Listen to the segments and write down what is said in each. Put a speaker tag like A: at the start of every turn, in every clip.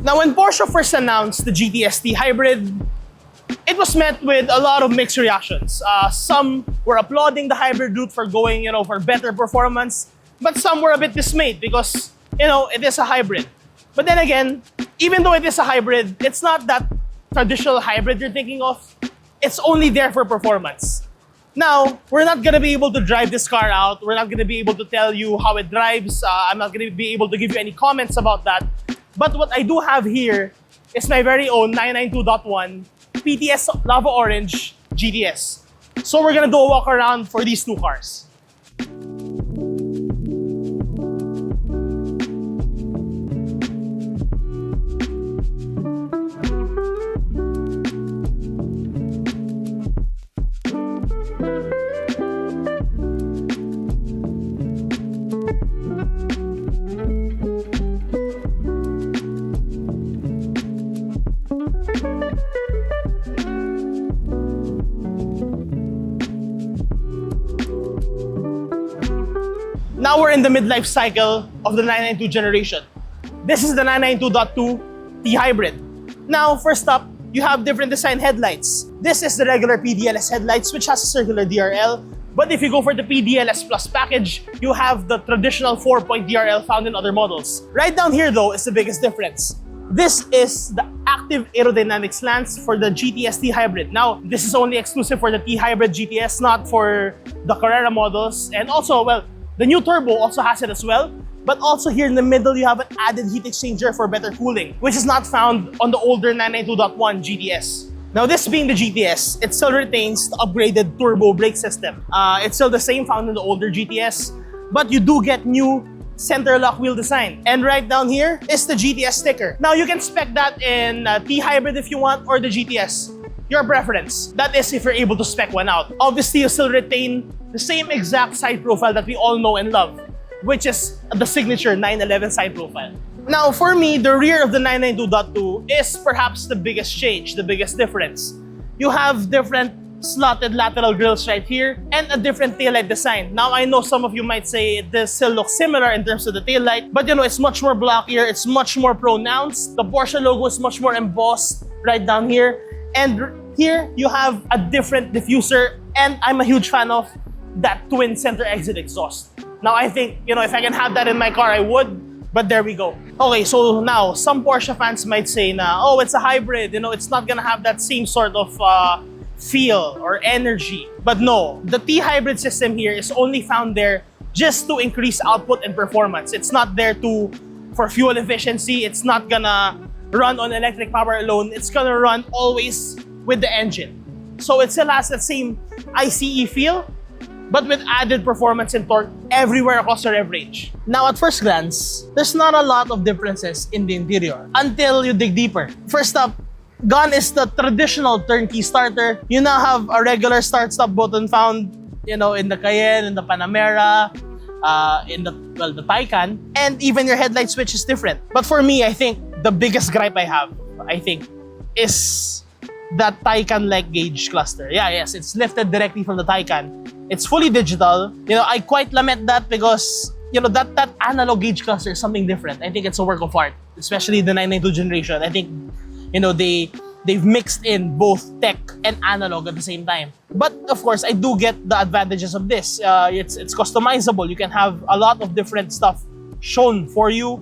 A: Now, when Porsche first announced the GTS-T hybrid, it was met with a lot of mixed reactions. Some were applauding the hybrid route for going, for better performance, but some were a bit dismayed because, it is a hybrid. But then again, even though it is a hybrid, it's not that traditional hybrid you're thinking of. It's only there for performance. Now, we're not gonna be able to drive this car out. We're not gonna be able to tell you how it drives. I'm not gonna be able to give you any comments about that. But what I do have here is my very own 992.1 PTS Lava Orange GTS. So we're gonna do a walk around for these two cars. Now we're in the midlife cycle of the 992 generation. This is the 992.2 T hybrid. Now, first up, you have different design headlights. This is the regular PDLS headlights, which has a circular DRL. But if you go for the PDLS Plus package, you have the traditional 4-point DRL found in other models. Right down here, though, is the biggest difference. This is the active aerodynamic slants for the GTS-T hybrid. Now, this is only exclusive for the T hybrid GTS, not for the Carrera models. And also, well, the new turbo also has it as well, but also here in the middle, you have an added heat exchanger for better cooling, which is not found on the older 992.1 GTS. Now, this being the GTS, it still retains the upgraded turbo brake system. It's still the same found in the older GTS, but you do get new center lock wheel design. And right down here is the GTS sticker. Now, you can spec that in T hybrid if you want, or the GTS. Your preference. That is if you're able to spec one out. Obviously, you still retain the same exact side profile that we all know and love, which is the signature 911 side profile. Now, for me, the rear of the 992.2 is perhaps the biggest change, the biggest difference. You have different slotted lateral grills right here and a different taillight design. Now, I know some of you might say this still looks similar in terms of the taillight, but it's much more blockier, it's much more pronounced. The Porsche logo is much more embossed right down here. And here, you have a different diffuser, and I'm a huge fan of that twin center exit exhaust. Now, I think, if I can have that in my car, I would, but there we go. Okay, so now, some Porsche fans might say oh, it's a hybrid, it's not gonna have that same sort of feel or energy. But no, the T hybrid system here is only found there just to increase output and performance. It's not there for fuel efficiency. It's not gonna run on electric power alone. It's gonna run always with the engine. So it still has that same ICE feel, but with added performance and torque everywhere across the rev range. Now, at first glance, there's not a lot of differences in the interior until you dig deeper. First up, gone is the traditional turnkey starter. You now have a regular start-stop button found, in the Cayenne, in the Panamera, in the Taycan, and even your headlight switch is different. But for me, I think the biggest gripe I have, is that Taycan-like gauge cluster. Yeah, yes, it's lifted directly from the Taycan. It's fully digital. I quite lament that because, that analog gauge cluster is something different. I think it's a work of art, especially the 992 generation. I think, they've mixed in both tech and analog at the same time. But of course, I do get the advantages of this. It's customizable. You can have a lot of different stuff shown for you.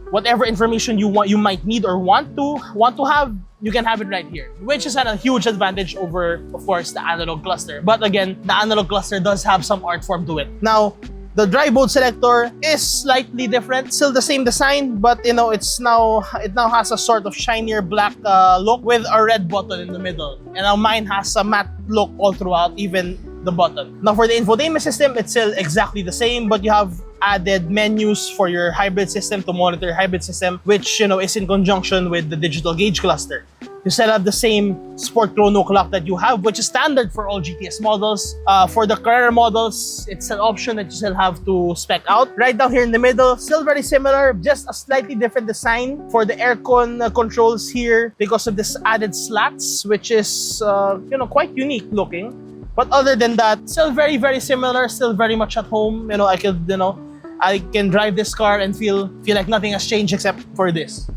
A: Whatever information you might need or want to have, you can have it right here, which is a huge advantage over, of course, the analog cluster. But again, the analog cluster does have some art form to it. Now, the dry mode selector is slightly different, still the same design, but it now has a sort of shinier black look with a red button in the middle. And now mine has a matte look all throughout, even the button. Now for the infotainment system, it's still exactly the same, but you have added menus for your hybrid system to monitor your hybrid system, which is in conjunction with the digital gauge cluster. You still have the same Sport Chrono clock that you have, which is standard for all GTS models. For the Carrera models, it's an option that you still have to spec out. Right down here in the middle, still very similar, just a slightly different design for the aircon controls here because of this added slats, which is quite unique looking. But other than that, still very, very similar, still very much at home. I can drive this car and feel like nothing has changed except for this.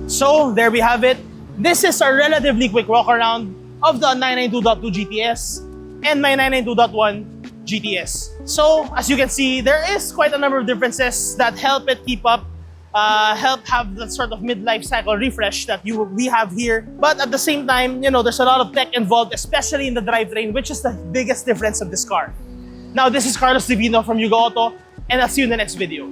A: So there we have it. This is a relatively quick walk around of the 992.2 GTS and my 992.1 GTS. So as you can see, there is quite a number of differences that help it keep up, help have the sort of mid-life cycle refresh that we have here. But at the same time, you know, there's a lot of tech involved, especially in the drivetrain, which is the biggest difference of this car. Now, this is Carlos Divino from YugaAuto, and I'll see you in the next video.